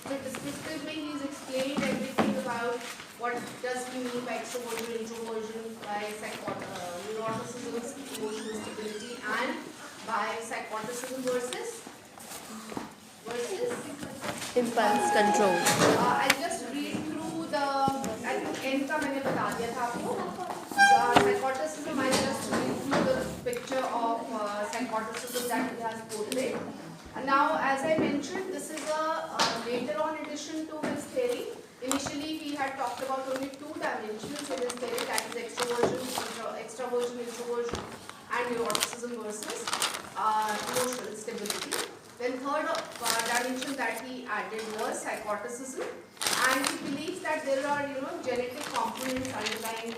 So descriptive में he's explained everything about what does he mean by extroversion, introversion, by neuroticism, emotional stability, and by psychoticism versus impulse control. I'll just read through the I think end का मैंने बता दिया था आपको. Psychoticism, I'll just read through the picture of psychoticism that he has portrayed. And now, as I mentioned, this is a later on addition to his theory. Initially, he had talked about only two dimensions in his theory, that is extraversion, introversion, and neuroticism versus emotional stability. Then third dimension that he added was psychoticism, and he believes that there are genetic components underlying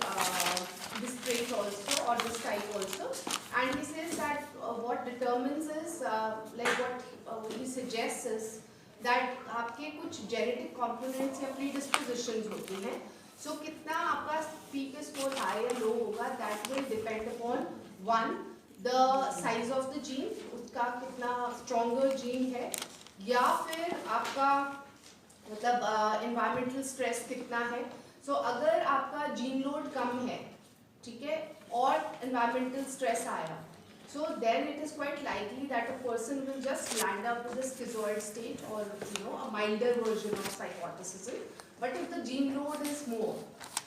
this trait also, or this type also. And he says that what determines is like what he suggests is that आपके कुछ genetic components या predispositions होती हैं. So कितना आपका P का score high या low होगा, that will depend upon one, the size of the gene, उसका कितना stronger gene है, या फिर आपका मतलब environmental stress कितना है. So अगर आपका gene load कम है, ठीक है, और environmental stress आया, so then it is quite likely that a person will just land up with a schizoid state, or a milder version of psychoticism. But if the gene load is more,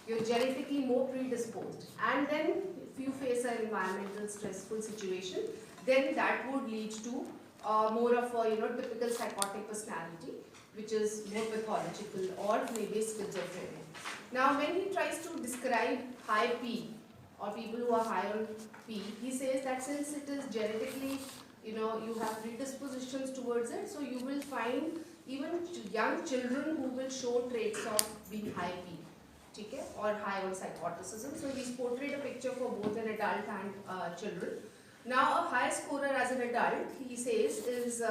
you're genetically more predisposed, and then if you face an environmental stressful situation, then that would lead to more of a typical psychotic personality, which is more pathological, or maybe schizophrenia. Now when he tries to describe high P, or people who are high on P, he says that since it is genetically, you have predispositions towards it, so you will find even young children who will show traits of being high P, okay, or high on psychoticism. So he's portrayed a picture for both an adult and children. Now a high scorer as an adult, he says, is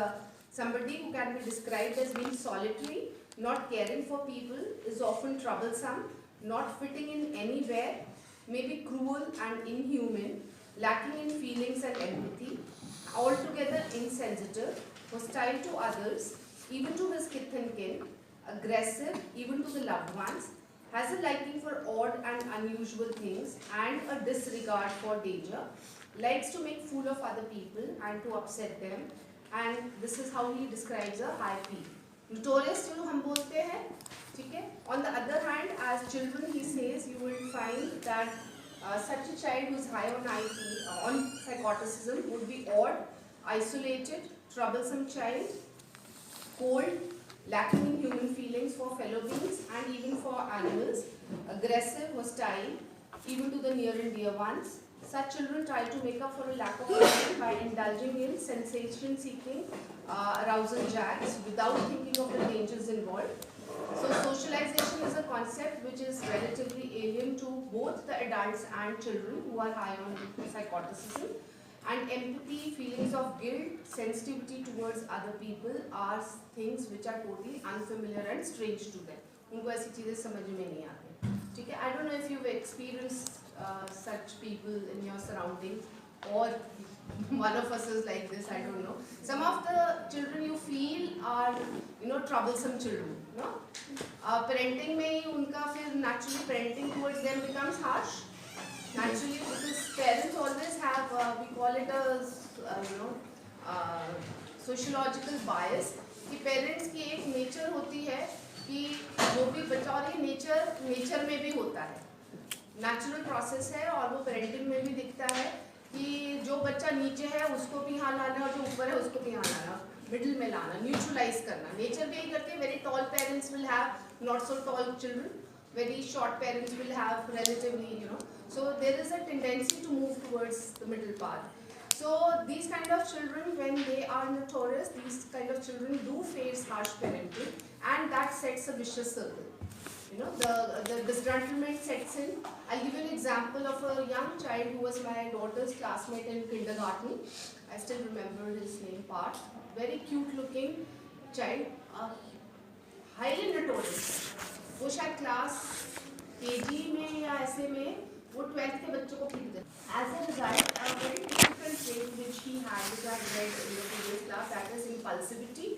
somebody who can be described as being solitary, not caring for people, is often troublesome, not fitting in anywhere, may be cruel and inhuman, lacking in feelings and empathy, altogether insensitive, hostile to others, even to his kith and kin, aggressive even to the loved ones, has a liking for odd and unusual things and a disregard for danger, likes to make fool of other people and to upset them, and this is how he describes a high P. Notorious जो हम बोलते हैं, ठीक है. On the other hand, as children, he says you will find that such a child who is high on IP, on psychoticism, would be odd, isolated, troublesome child, cold, lacking in human feelings for fellow beings and even for animals, aggressive, hostile, even to the near and dear ones. Such children try to make up for a lack of learning by indulging in sensation-seeking arousal jacks without thinking of the dangers involved. So socialization is a concept which is relatively alien to both the adults and children who are high on psychoticism. And empathy, feelings of guilt, sensitivity towards other people are things which are totally unfamiliar and strange to them. उनको ऐसी चीजें समझ में नहीं आती, ठीक है. I don't know if you've experienced such people in your surroundings, or one of us is like this, I don't know. Some of the children you feel are troublesome children, parenting में ही उनका फिर naturally parenting towards them becomes harsh, naturally, because parents always have we call it a sociological bias कि parents की एक nature होती है कि जो भी बच्चा, और ये nature में भी होता है, natural process है, और वो parenting में भी दिखता है कि जो बच्चा नीचे है उसको भी यहाँ लाना और जो ऊपर है उसको भी यहाँ लाना, middle में लाना, neutralize करना. Nature भी यही करते हैं. Very tall parents will have not so tall children, very short parents will have relatively, so there is a tendency to move towards the middle path. So these kind of children, when they are notorious, these kind of children do face harsh parenting, and that sets a vicious circle. The disgruntlement sets in. I'll give you an example of a young child who was my daughter's classmate in kindergarten. I still remember his name, Parth. Very cute looking child, highly notorious. वो शायद class KG में या ऐसे में वो 12th के बच्चों को पीट देता. As a result, a very difficult trait which he had, which I read in the previous class, that is impulsivity,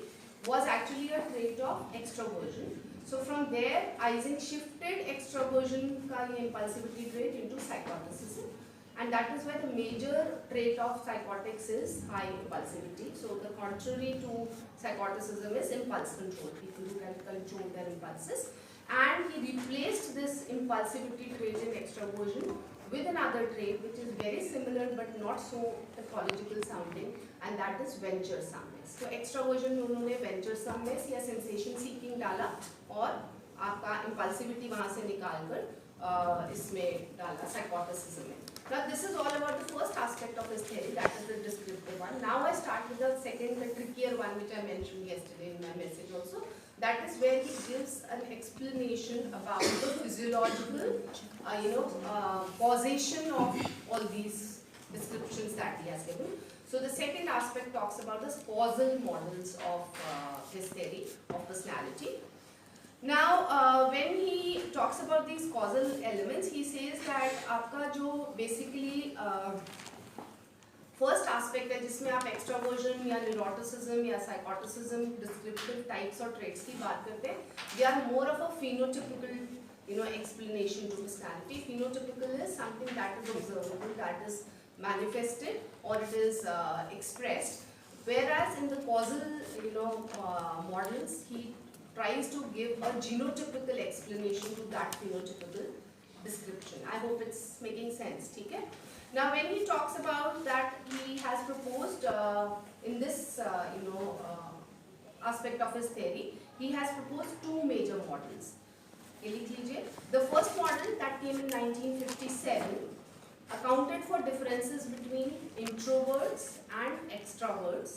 was actually a trait of extroversion. So from there, Ising shifted extroversion का ये impulsivity trait into psychoticism, and that is why the major trait of psychotics is high impulsivity. So the contrary to psychoticism is impulse control, people who can control their impulses, and he replaced this impulsivity trait in extroversion with another trait which is very similar but not so pathological sounding, and that is venturesomeness. तो extroversion में उन्होंने venturesomeness या sensation seeking डाला और आपका impulsivity वहाँ से निकाल कर इसमें डाला psychoticism में. Now this is all about the first aspect of his theory, that is the descriptive one. Now I start with the second, the trickier one which I mentioned yesterday in my message also. That is where he gives an explanation about the physiological, causation of all these descriptions that he has given. So the second aspect talks about the causal models of his theory of personality. Now, when he talks about these causal elements, he says that आपका जो basically first aspect है जिसमें आप extraversion या neuroticism या psychoticism descriptive types और traits की बात करते हैं, they are more of a phenotypical explanation to personality. Phenotypical is something that is observable, that is manifested, or it is expressed, whereas in the causal models he tries to give a genotypical explanation to that phenotypical description. I hope it's making sense. ठीक है? Now when he talks about that, he has proposed in this aspect of his theory, he has proposed two major models. ये लिख लीजिए. The first model that came in 1957 accounted for differences between introverts and extroverts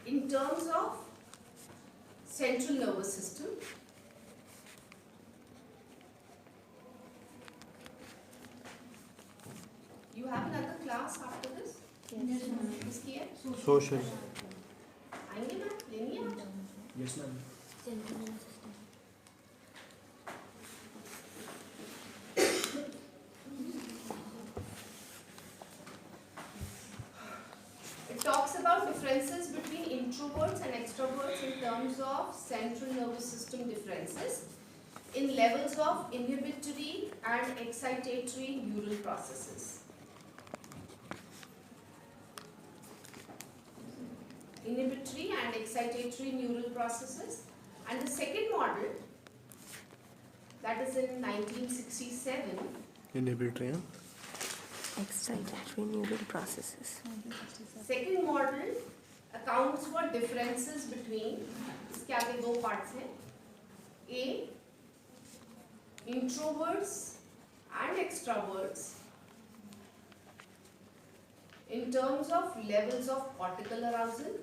in terms of central nervous system, you have another class after this? Yes, ma'am. किसकी है? Social. आएंगे ma'am, लेनी है आप? Yes, ma'am. It talks about differences between introverts and extroverts in terms of central nervous system differences in levels of inhibitory and excitatory neural processes. Inhibitory and excitatory neural processes. And the second model, that is in 1967, Inhibitory, huh? Excitatory neural processes. second model accounts for differences between, इसके आगे दो parts हैं, A, introverts and extroverts in terms of levels of cortical arousal.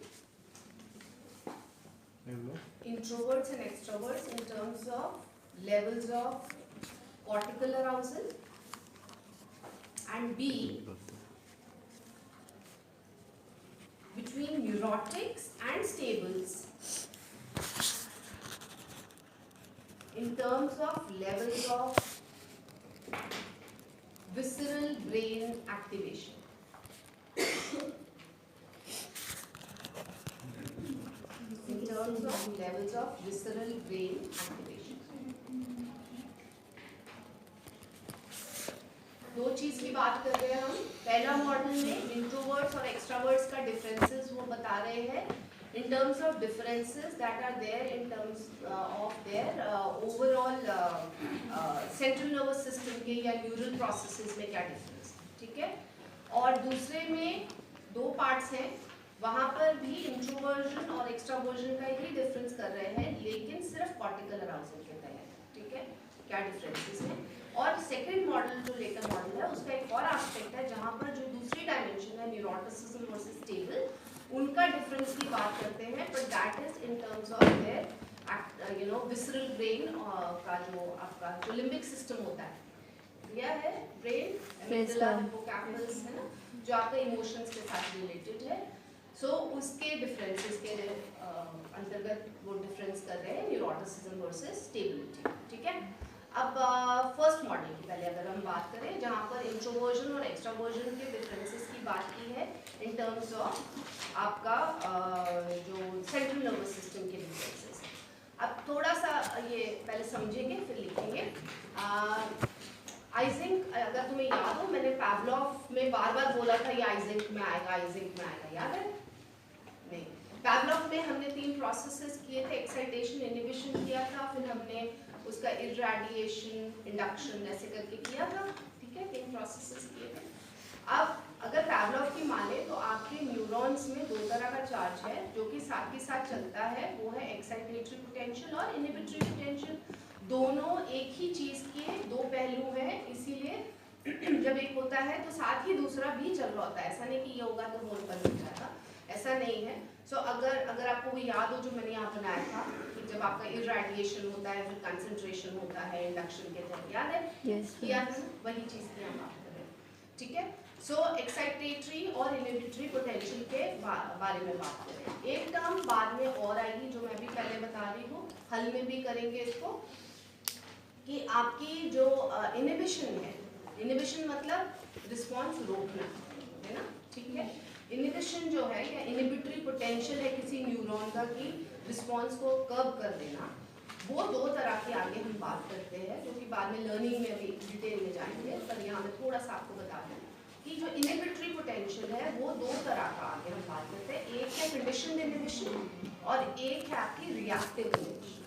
Introverts and extroverts in terms of levels of cortical arousal, and B, between neurotics and stables in terms of levels of visceral brain activation. In terms of levels of visceral brain activation. दो चीज की बात कर रहे हैं हम. पहला model में इंट्रोवर्ट्स और एक्सट्रावर्ट्स का डिफरेंसेस वो बता रहे हैं in terms of differences that are there in terms of their overall central nervous system के या neural processes में क्या difference, ठीक है. और दूसरे में दो parts हैं, वहाँ पर भी इंट्रोवर्जन और एक्सट्रावर्जन का ही डिफरेंस कर रहे हैं, लेकिन सिर्फ कॉर्टिकल अराउजल के तहत, ठीक है, क्या डिफरेंसेस हैं. और सेकंड मॉडल जो लेकर मॉडल है उसका एक और एस्पेक्ट है जहाँ पर जो दूसरी डायमेंशन है न्यूरोटिसिज्म वर्सेस स्टेबल, उनका डिफरेंस की बात करते हैं, but that is in terms of their visceral brain का जो आपका जो लिम्बिक सिस्टम होता है, यह है ब्रेन एमिग्डाला हिप्पोकैम्पस है ना, जो आपके इमोशंस के साथ रिलेटेड है. सो उसके डिफरेंसेस के अंतर्गत वो डिफरेंस कर रहे हैं न्यूरोटिसिज्म वर्सेस स्टेबिलिटी, ठीक है. अब फर्स्ट मॉडल की पहले अगर हम बात करें, जहाँ पर इंट्रोवर्जन और एक्सट्रावर्जन के डिफरेंसेस की बात की है इन टर्म्स ऑफ आपका जो अब थोड़ा सा ये पहले समझेंगे फिर लिखेंगे। आइजिंक, अगर तुम्हें याद हो, मैंने पावलोव में बार बार बोला था ये आइजिंक में आएगा, आइजिंक में आएगा, याद है? नहीं, पावलोव में हमने 3 प्रोसेसेस किए थे, एक्साइटेशन, इनहिबिशन किया था, फिर हमने उसका इररेडिएशन, इंडक्शन ऐसे करके किया था, ठीक है? 3 प्रोसेसेस किए थे। अब अगर पावलोव की माने तो आपके न्यूरॉन्स में 2 तरह का चार्ज है जो कि साथ ही साथ चलता है, वो है एक्साइटेटरी पोटेंशियल और इनहिबिटरी पोटेंशियल। दोनों एक ही चीज के 2 पहलू हैं, इसीलिए जब एक होता है तो साथ ही दूसरा भी चल रहा होता है। ऐसा नहीं कि ये होगा तो मोल बंद हो जाएगा, ऐसा नहीं है। सो अगर आपको वो याद हो जो मैंने यहाँ बनाया था कि जब आपका इररेडिएशन होता है फिर कंसंट्रेशन होता है इंडक्शन के तहत, याद है? किया था, वही चीज की हम बात कर रहे हैं, ठीक है? सो एक्साइटेटरी और इनहिबिटरी पोटेंशियल के बारे में बात करें। एक टर्म बाद में और आएगी जो मैं भी पहले बता रही हूँ, हल में भी करेंगे इसको, कि आपकी जो इनहिबिशन है, इनहिबिशन मतलब रिस्पॉन्स रोकना, है ना? ठीक है? इनहिबिशन जो है या इनहिबिटरी पोटेंशियल है किसी न्यूरॉन का कि रिस्पॉन्स को कर्व कर देना, वो 2 तरह की आगे हम बात करते हैं, जो कि बाद में लर्निंग में भी डिटेल में जाएंगे, पर यहाँ मैं थोड़ा सा आपको बता दूँ कि जो इनहिबिटरी पोटेंशियल है वो 2 तरह का आगे हम बात करते हैं। एक है कंडीशनड इनहिबिशन और एक है आपकी रिएक्टिव इनहिबिशन।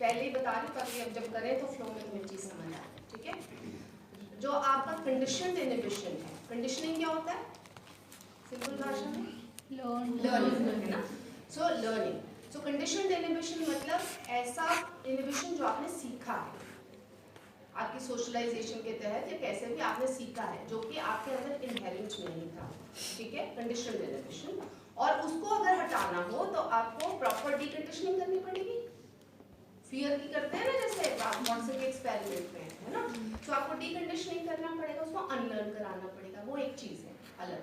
पहले ही बता रही हूँ ताकि अब जब करें तो फ्लो में तुम्हें चीज समझ आए, ठीक है? जो आपका कंडीशनड इनहिबिशन है, कंडीशनिंग क्या होता है सिंपल भाषा में? लर्निंग, है ना? सो लर्निंग, सो कंडीशनड इनहिबिशन मतलब ऐसा इनहिबिशन जो आपने सीखा है, आपकी सोशलाइजेशन के तहत या कैसे भी आपने सीखा है, जो कि आपके अंदर इनहेरेंट नहीं था, ठीक है? Conditioned inhibition. और उसको अगर हटाना हो तो आपको प्रॉपर डीकंडीशनिंग करनी पड़ेगी। फियर की करते हैं ना, जैसे वॉटसन के एक्सपेरिमेंट में, है ना? तो आपको डीकंडीशनिंग करना पड़ेगा, उसको अनलर्न कराना पड़ेगा, वो एक चीज है अलग।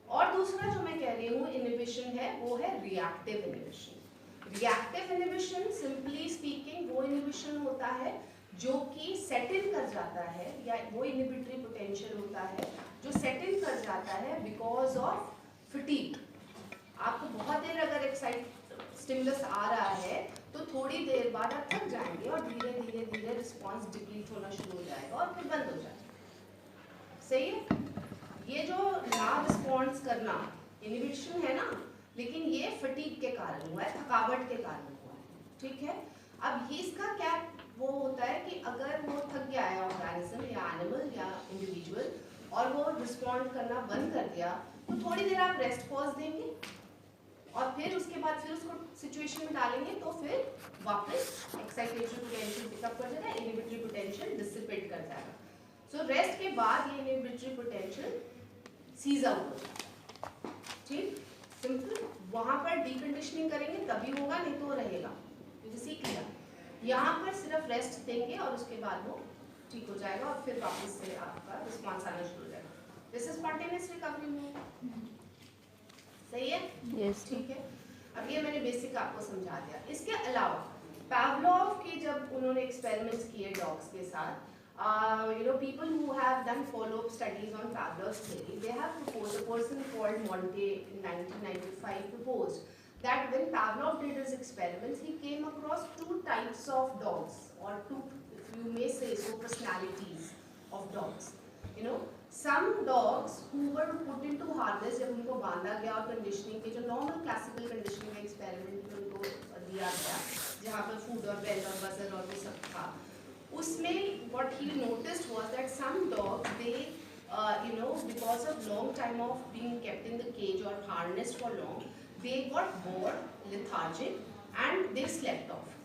और दूसरा जो मैं कह रही हूँ इनहिबिशन है, वो है reactive inhibition. Reactive inhibition simply speaking वो इनहिबिशन होता है जो कि सेट इन कर जाता है, या वो इनहिबिटरी पोटेंशियल होता है जो सेट इन कर जाता है बिकॉज ऑफ फटीग। आपको बहुत देर अगर स्टिमुलस आ रहा है तो थोड़ी देर बाद आप थक जाएंगे और धीरे धीरे धीरे रिस्पॉन्स डिप्लीट होना शुरू हो जाएगा और फिर बंद हो जाएगा। सही है? ये जो ना रिस्पॉन्स करना इनहिबिशन है ना, लेकिन ये फटीग के कारण हुआ है, थकावट के कारण हुआ है, ठीक है? अब ये इसका क्या वो होता है कि अगर वो थक गया है ऑर्गेनिज्म या एनिमल या इंडिविजुअल और वो रिस्पॉन्ड करना बंद कर दिया, तो थोड़ी देर आप रेस्ट पॉज देंगे और फिर उसके बाद फिर उसको सिचुएशन में डालेंगे तो फिर वापस एक्साइटेटरी पोटेंशियल पिकअप कर जाएगा, इनहिबिटरी पोटेंशियल डिसिपेट कर जाएगा। सो रेस्ट के बाद ये इनहिबिटरी पोटेंशियल सीज आउट हो जाएगा, ठीक? सिंपल। वहां पर डीकंडीशनिंग करेंगे तभी होगा, नहीं तो रहेगा, क्योंकि सीख लिया। यहाँ पर सिर्फ रेस्ट देंगे और उसके बाद वो ठीक हो जाएगा और फिर वापस से आपका रिस्पॉन्स आना शुरू हो जाएगा। दिस इज स्पॉन्टेनियस रिकवरी में, सही है? यस, ठीक है। अब ये मैंने बेसिक आपको समझा दिया। इसके अलावा पावलोव के जब उन्होंने एक्सपेरिमेंट्स किए डॉग्स के साथ, people who have done follow-up studies on Pavlov's theory, they have proposed, a person called Monte in 1995 proposed that when Pavlov did his experiments, he came across 2 types of dogs, or 2, if you may say so, personalities of dogs. Some dogs who were put into harness, जब उनको बांधा गया और conditioning के जो normal classical conditioning experiment में उनको दिया गया, जहाँ पर फूड और बेल और बजर और वो सब था, उसमें what he noticed was that some dogs, they because of long time of being kept in the cage or harnessed for long, they got bored, lethargic, and they slept off.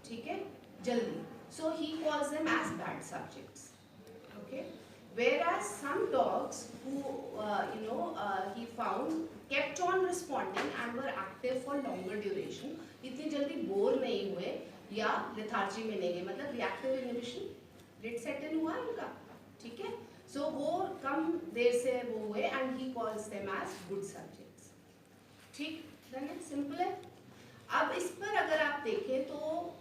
ठीक है? जल्दी. So he calls them as bad subjects. Okay? Whereas some dogs who he found kept on responding and were active for longer duration, इतनी जल्दी bore नहीं हुए या lethargy में नहीं गए, मतलब रिएक्टिव इनहिबिशन डिड सेट इन हुआ इनका, ठीक है? सो वो कम देर से वो हुए and he calls them as good subjects, ठीक? सिंपल है। अब इस पर अगर आप देखें तो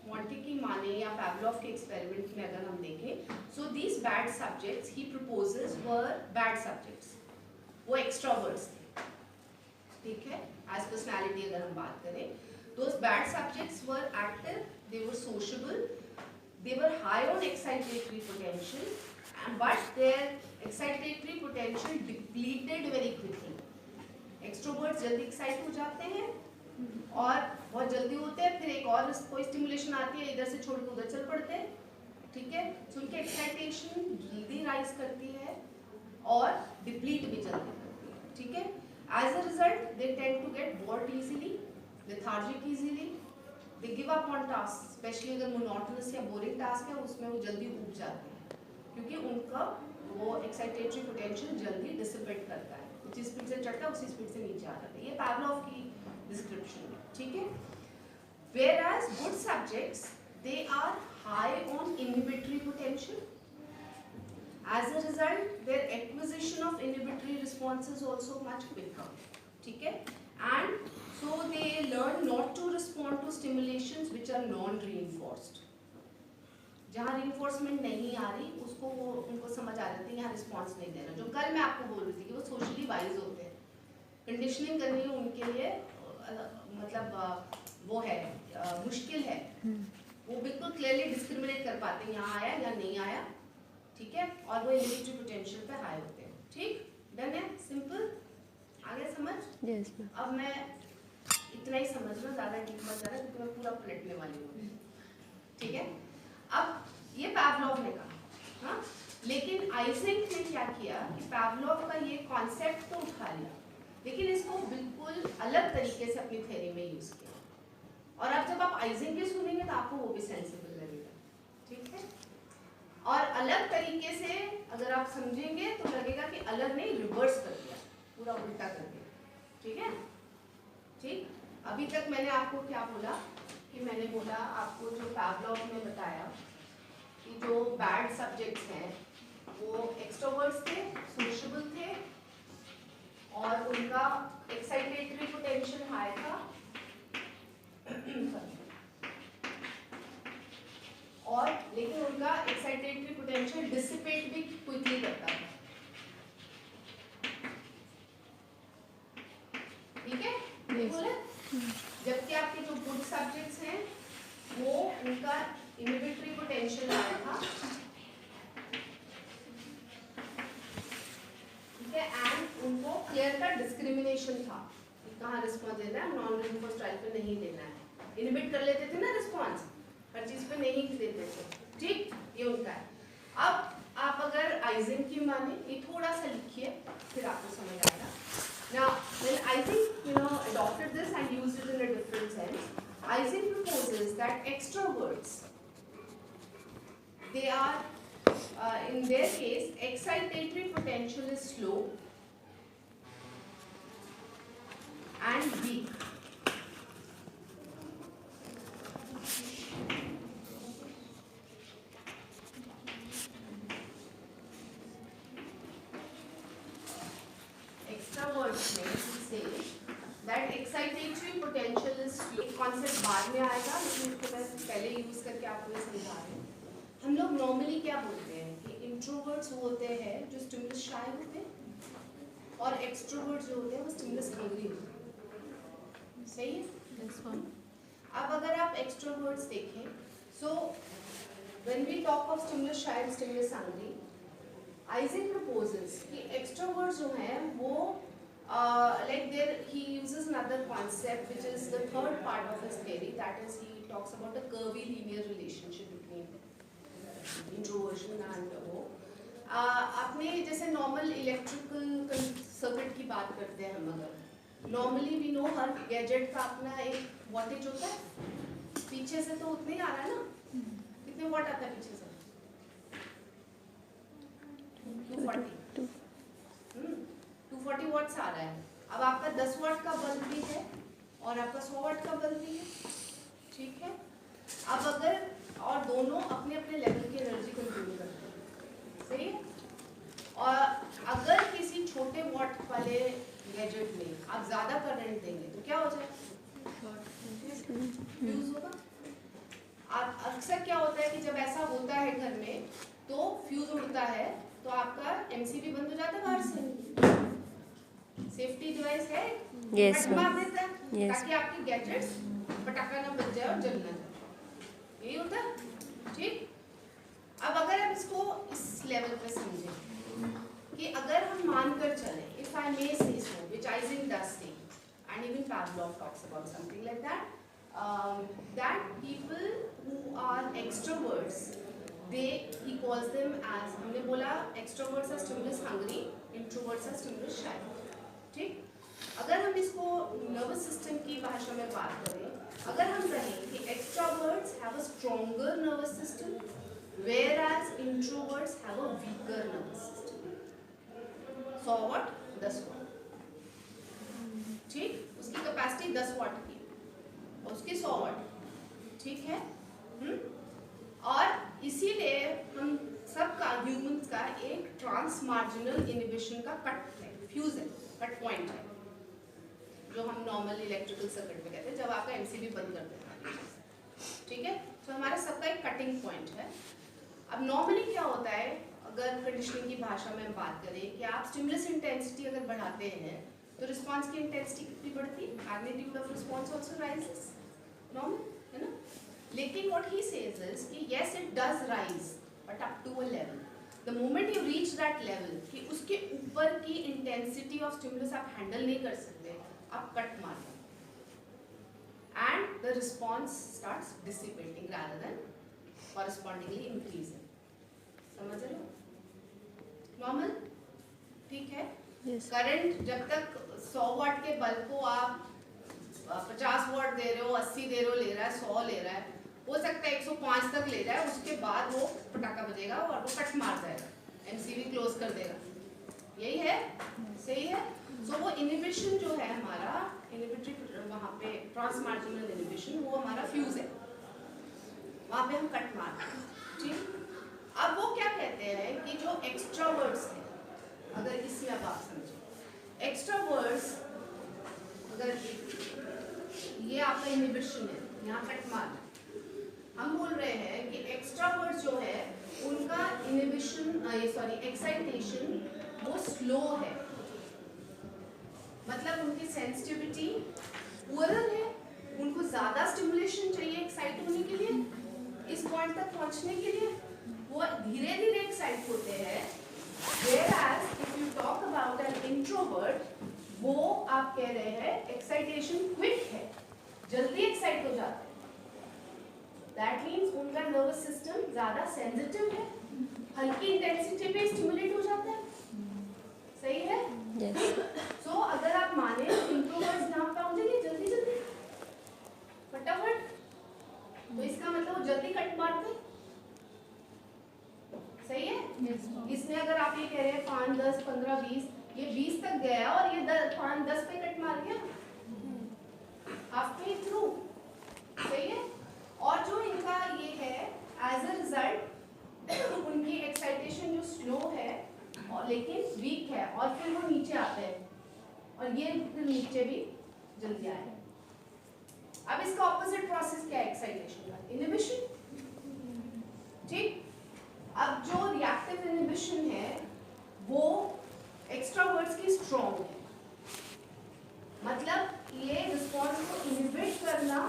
मॉन्टे की माने या पावलोव के एक्सपेरिमेंट में अगर हम देखें, so these bad subjects he proposes were bad subjects, वो एक्स्ट्रोवर्ट्स थे, ठीक है, एज पर्सनैलिटी पर्सनालिटी अगर हम बात करें, those bad subjects were active, they were sociable, they were high on excitatory potential, but their excitatory potential depleted very quickly. Extroverts जल्दी excite हो जाते हैं और बहुत जल्दी होते हैं, फिर एक और कोई स्टिमुलेशन आती है, इधर से छोड़ के उधर चल पड़ते हैं, ठीक है। तो उनकी एक्साइटेशन जल्दी राइज करती है और डिप्लीट भी जल्दी करती है, ठीक है। As a result they tend to get bored easily, lethargic easily, they give up on task, specially अगर मोनोटोनस या बोरिंग टास्क है उसमें वो जल्दी ऊब जाते हैं, क्योंकि उनका वो एक्साइटेटरी पोटेंशियल जल्दी डिसिपेट करता है, जिस स्पीड से चढ़ता है उसी स्पीड से नीचे आ जाता है। ये पावलोव की डिस्क्रिप्शन है, ठीक है। Whereas good subjects, they are high on inhibitory potential. As a result, their acquisition of inhibitory response is also much quicker, ठीक है। And so they learn not to respond to stimulations which are non-reinforced. जहाँ reinforcement नहीं आ रही उसको वो उनको समझ आ जाती है यहाँ response नहीं देना। जो कल मैं आपको बोल रही थी कि वो socially wise होते हैं, conditioning करनी उनके लिए मतलब वो है मुश्किल है, वो बिल्कुल क्लियरली डिस्क्रिमिनेट कर पाते हैं यहाँ आया या नहीं आया, ठीक है। और वो इनहिबिटरी पोटेंशियल पे हाई होते हैं, ठीक। डन है, सिंपल, आगे समझ। Yes, ma'am. अब मैं इतना ही समझना, ज़्यादा डीप मत जाना क्योंकि मैं पूरा पलटने वाली हूँ, ठीक है। अब ये पावलोव ने कहा, हाँ, लेकिन आइजेंक ने क्या किया कि पावलोव का ये कॉन्सेप्ट तो उठा लिया, लेकिन इसको बिल्कुल अलग तरीके से अपनी थ्योरी में यूज किया। और अब जब आप आइजेंक के सुनेंगे तो आपको वो भी सेंसिबल लगेगा, ठीक है। और अलग तरीके से अगर आप समझेंगे तो लगेगा कि अलग नहीं, रिवर्स कर दिया, पूरा उल्टा कर दिया, ठीक है, ठीक। अभी तक मैंने आपको क्या बोला कि मैंने बोला आपको जो पावलोव ने बताया कि जो बैड सब्जेक्ट्स हैं वो एक्सट्रोवर्ट्स थे, सोशेबल थे और उनका एक्साइटेटरी पोटेंशियल हाई था और लेकिन उनका एक्साइटेटरी पोटेंशियल डिसिपेट भी क्विकली करता था, ठीक है, बिल्कुल है। जबकि आपके जो गुड सब्जेक्ट्स हैं वो उनका इनहिबिटरी पोटेंशियल आया था, ठीक है, एंड उनको क्लियर का डिस्क्रिमिनेशन था कि कहाँ रिस्पॉन्स देना है, नॉन रिइंफोर्स्ड टाइप पे नहीं देना है। इनहिबिट कर लेते थे ना रिस्पॉन्स, हर चीज पे नहीं देते थे, ठीक, ये उनका है। अब आप अगर आइजेंक की माने, ये थोड़ा सा लिखिए फिर आपको समझ आएगा। Now, when Isaac, adopted this and used it in a different sense, Isaac proposes that extroverts, they are, in their case, excitatory potential is slow and weak. Extroverts say that excitatory potential is slow. Concept बाद में आएगा, लेकिन इसको मैं पहले use करके आपको ये समझा रही हूँ। हम लोग नॉर्मली क्या बोलते हैं कि इंट्रोवर्ट्स वो होते हैं जो स्टिमुलस शाय होते हैं और एक्सट्रोवर्ट्स जो होते हैं वो स्टिमुलस हंग्री होते हैं, सही है। अब अगर आप एक्सट्रोवर्ट्स देखें, so when we talk of stimulus shy and stimulus hungry, Isaac proposes कि extroverts जो हैं वो he uses another concept which is the third part of his theory, that is he talks about a curvy linear relationship between introversion and वो आपने जैसे normal electrical circuit की बात करते हैं हम, अगर नॉर्मली वी नो हर गैजेट का अपना एक वोल्टेज होता है, पीछे से तो उतना ही आ रहा है ना, कितने वॉट आता है पीछे से? 240 वॉट्स आ रहा है। अब आपका 10 वॉट का बल्ब भी है और आपका 100 वॉट का बल्ब भी है, ठीक है। अब अगर और दोनों अपने अपने लेवल की एनर्जी कंज्यूम करते हैं, सही है। और अगर किसी छोटे वॉट वाले गैजेट में आप ज्यादा करंट देंगे तो क्या हो जाएगा? फ्यूज होगा। आप अक्सर क्या होता है कि जब ऐसा होता है घर में तो फ्यूज उड़ता है तो आपका एमसीबी बंद हो जाता है बाहर से। सेफ्टी डिवाइस है, Yes, मार देता है, Yes. ताकि आपके गैजेट्स पटाखा ना बज जाए और जल ना जाए। यही होता है, ठीक। अब अगर हम इसको इस लेवल पे समझें कि अगर हम मानकर चलें, if I may say so, which Isaac does say, and even Pavlov talks about something like that, that people who are extroverts, he calls them as, हमने बोला extroverts are stimulus hungry, introverts are stimulus shy, ठीक। अगर हम इसको nervous system की भाषा में बात करें, अगर हम कहें कि extroverts have a stronger nervous system, whereas introverts have a weaker nervous system. 100 वाट 10 वाट, ठीक। उसकी कैपेसिटी 10 वाट की और उसकी 100 वाट, ठीक है। और इसीलिए हम सबका, ह्यूमंस का एक ट्रांस मार्जिनल इनहिबिशन का कट है, फ्यूज है, कट पॉइंट है, जो हम नॉर्मल इलेक्ट्रिकल सर्किट में कहते हैं जब आपका एमसीबी बंद कर देता है, ठीक है। तो हमारा सबका एक कटिंग पॉइंट है। अब नॉर्मली क्या होता है, अगर कंडीशनिंग की भाषा में हम बात करें कि आप स्टिमुलस इंटेंसिटी अगर बढ़ाते हैं तो रिस्पांस की इंटेंसिटी कितनी बढ़ती है, magnitude of response also rises, normal है ना। लेकिन व्हाट ही सेज इज कि yes it does rise but up to a level, the moment you reach that level कि उसके ऊपर की इंटेंसिटी ऑफ स्टिमुलस आप हैंडल नहीं कर सकते, आप कट मार दो and the response starts dissipating rather than correspondingly increasing, समझ रहे हो, नॉर्मल, ठीक है। Yes. करंट जब तक 100 वाट के बल्ब को आप 50 वाट दे रहे हो, 80 दे रहे हो, ले रहा है 100 ले रहा है, हो सकता है 105 तक ले जाए, उसके बाद वो पटाखा बजेगा और वो कट मार जाएगा, एमसीबी क्लोज कर देगा, यही है, सही है। सो वो इनहिबिशन जो है हमारा इनहिबिटरी, वहाँ पे ट्रांस मार्जिनल इनहिबिशन, वो हमारा फ्यूज है, वहाँ पे हम कट मारते हैं, ठीक। अब वो क्या कहते हैं कि जो एक्स्ट्रावर्ड्स हैं, अगर इसमें अब आप समझें, एक्स्ट्रावर्ड्स अगर ये आपका इनहिबिशन है, यहाँ कट मारना, हम बोल रहे हैं कि एक्स्ट्रावर्ड्स जो है उनका इनहिबिशन, एक्साइटेशन वो स्लो है, मतलब उनकी सेंसिटिविटी पुअरर है, उनको ज्यादा स्टिमुलेशन चाहिए एक्साइट होने के लिए, इस पॉइंट तक पहुंचने के लिए वो धीरे धीरे एक्साइट होते हैं। Whereas if you talk about an introvert, वो आप कह रहे हैं एक्साइटेशन क्विक है, जल्दी एक्साइट हो जाते हैं। That means उनका नर्वस सिस्टम ज्यादा सेंसिटिव है, हल्की इंटेंसिटी पे स्टिमुलेट हो जाता है, सही है। Yes. So अगर आप माने इंट्रोवर्ट्स यहाँ पहुंचेंगे जल्दी जल्दी फटाफट, तो इसका मतलब वो जल्दी कट मारते हैं, सही है। इसमें अगर आप ये कह रहे हैं 5, 10, 15, 20, ये 20 तक गया और ये 5, 10 पे कट मार गया, halfway through, सही है। और जो इनका ये है एज अ रिजल्ट उनकी एक्साइटेशन जो स्लो है और लेकिन वीक है, और फिर वो नीचे आते हैं और ये फिर नीचे भी जल्दी आए। अब इसका ऑपोजिट प्रोसेस क्या है एक्साइटेशन का, इनहिबिशन, ठीक। अब जो रिएक्टिव इनहिबिशन है वो एक्स्ट्रावर्ड्स की स्ट्रॉन्ग है, मतलब ये रिस्पॉन्स को इनहिबिट करना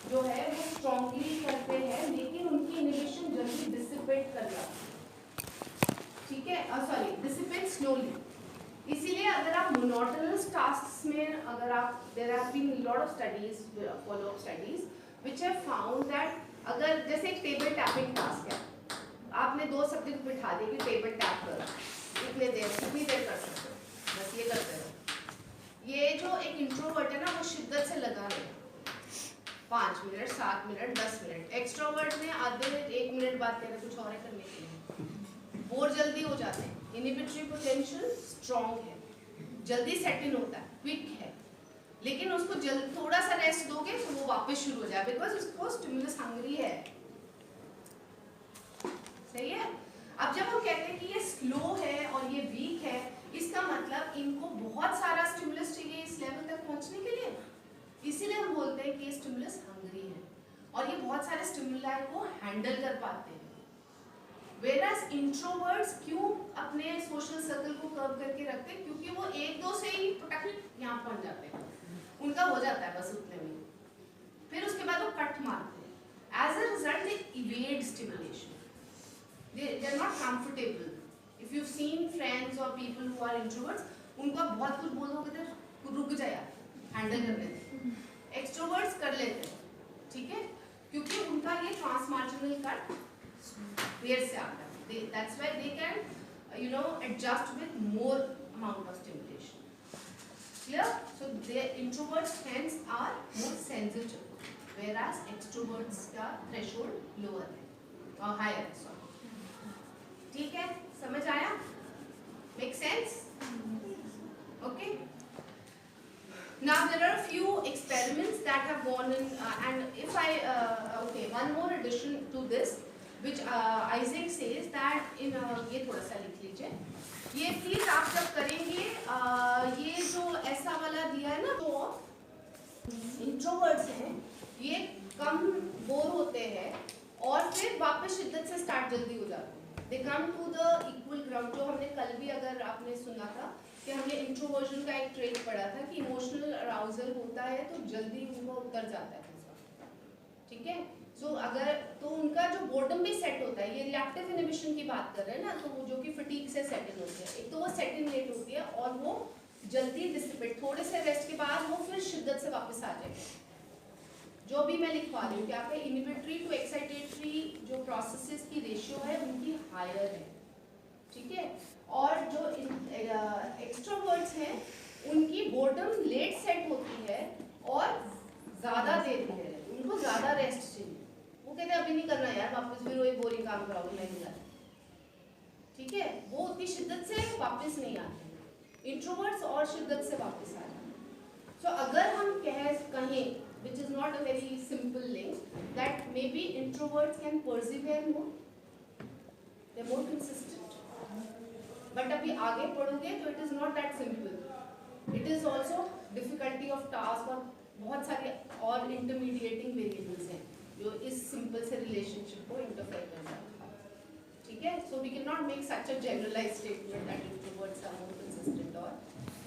जो है वो स्ट्रॉन्गली करते हैं, लेकिन उनकी इनहिबिशन जल्दी डिसिपेट कर जाती है, ठीक है, सॉरी डिसिपेट स्लोली। इसीलिए अगर आप मोनोटोनस टास्क्स में, अगर आप, there have been lot of studies, follow up studies which have found that अगर जैसे एक टेबल टैपिंग टास्क है, आपने 2 सब्जेक्ट बिठा दिए कि टेबल टैप करो, कितनी देर कर सकते हो, बस ये करते रहो। ये जो एक इंट्रोवर्ट है ना वो शिद्दत से लगा रहेगा, 5 मिनट, 7 मिनट, 10 मिनट। एक्स्ट्रोवर्ट ने आधे 1 मिनट बाद कहना कुछ और है करने के लिए, बोर जल्दी हो जाते हैं, इनहिबिटरी पोटेंशियल स्ट्रॉन्ग है, जल्दी सेट इन होता है, क्विक है, लेकिन उसको थोड़ा सा रेस्ट दोगे तो वो वापस शुरू हो जाए, बिकॉज उसको स्टिमुलस हंग्री है, सही है। अब जब हम कहते हैं कि ये स्लो है और ये वीक है, इसका मतलब इनको बहुत सारा स्टिमुलस चाहिए इस लेवल तक पहुंचने के लिए, इसीलिए हम बोलते हैं कि ये स्टिमुलस हंग्री है और ये बहुत सारे स्टिमुलाई को हैंडल कर पाते हैं। Whereas इंट्रोवर्ट्स क्यों अपने सोशल सर्कल को कर्व करके रखते हैं, क्योंकि वो 1-2 से ही पटक यहाँ पहुंच जाते हैं, उनका हो जाता है बस उतने में, फिर उसके बाद वो कट मारते हैं. As a result, they evade stimulation. They're not comfortable. If you've seen friends or people who are introverts, उनको आप बहुत कुछ बोलोगे तो रुक जाए, हैंडल कर लेते हैं. Extroverts कर लेते हैं, ठीक है, क्योंकि उनका ये ट्रांसमार्जिनल कट देर से आता है. That's why they can, adjust with more amount of stimulation. Clear? So the introverts hence are more sensitive, whereas extroverts का threshold lower है और higher. Sorry. ठीक है, समझ आया? Make sense? Okay. Now there are a few experiments that have gone in, and if one more addition to this, which Isaac says that in ये थोड़ा सा लिख लीजिए. ये प्लीज आप जब करेंगे, ये जो ऐसा वाला दिया है ना, तो इंट्रोवर्ट्स हैं, ये कम बोर होते हैं और फिर वापस शिद्दत से स्टार्ट जल्दी हो जाते हैं. They come to the equal ground. जो हमने कल भी अगर आपने सुना था कि हमने इंट्रोवर्जन का एक ट्रेट पढ़ा था कि इमोशनल अराउजल होता है तो जल्दी उनका उतर जाता है, ठीक है. सो अगर तो उनका जो बोर्डम भी सेट होता है, ये रिएक्टिव इनहिबिशन की बात कर रहे हैं ना, तो वो जो कि फटीग से सेट इन होती है, एक तो वो सेट इन लेट होती है और वो जल्दी डिसिपेट, थोड़े से रेस्ट के बाद वो फिर शिद्दत से वापस आ जाएगा. जो भी मैं लिखवा रही हूँ कि आपका इनहिबिटरी टू एक्साइटेटरी जो प्रोसेसेस की रेशियो है उनकी हायर है, ठीक है. और जो एक्सट्रोवर्ट्स हैं उनकी बोर्डम लेट सेट होती है और ज़्यादा देर में उनको ज़्यादा रेस्ट चाहिए. वो कहते हैं अभी नहीं करना यार, वापस फिर वही बोरिंग काम कराओगे, नहीं मिला, ठीक है. वो उतनी शिद्दत से वापस नहीं आते. इंट्रोवर्ट्स और शिद्दत से वापस आ जाते. सो अगर हम कहें which is not a very simple link, that maybe introverts can persevere more, they're more consistent. But अभी आगे पढ़ोगे तो it is not that simple. It is also difficulty of task और बहुत सारे और intermediating variables हैं जो इस simple से relationship को interfere कर सकते हैं, ठीक है. So we cannot make such a generalized statement that introverts are more consistent or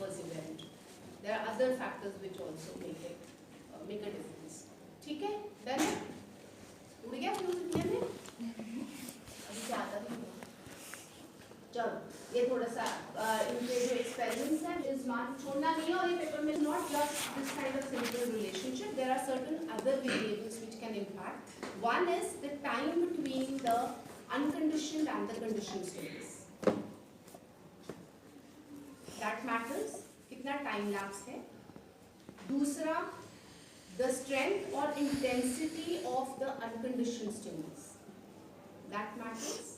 perseverant. There are other factors which also make a difference. ठीक है, डन है. उड़ गया फ्यूज में अभी क्या आता नहीं. चलो ये थोड़ा सा इनके जो एक्सपेरिमेंट्स हैं इस मान छोड़ना नहीं है. और ये पेपर में not just this kind of simple relationship, there are certain other variables which can impact. One is the time between the unconditioned and the conditioned states. That matters, कितना टाइम लैप्स है. दूसरा, the strength or intensity of the unconditioned stimulus, that matters.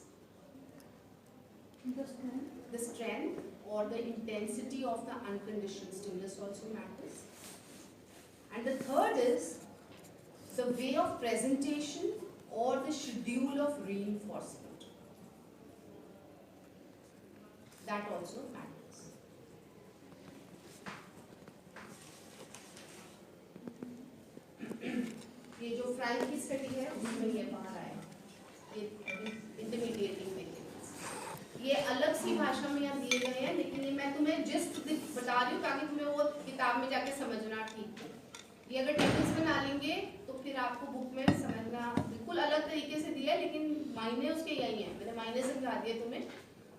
The strength or the intensity of the unconditioned stimulus also matters. And the third is the way of presentation or the schedule of reinforcement, that also matters. ये जो फ्राइल की study है उसमें ये बाहर आया, ये intermediating variables. ये अलग सी भाषा में यहाँ दिए गए हैं, लेकिन ये मैं तुम्हें जस्ट बता रही हूँ ताकि तुम्हें वो किताब में जाके समझना ठीक है. ये अगर टेबल्स बना लेंगे तो फिर आपको बुक में समझना बिल्कुल अलग तरीके से दिया है, लेकिन मायने उसके यही हैं. मैंने मायने समझा दिए तुम्हें,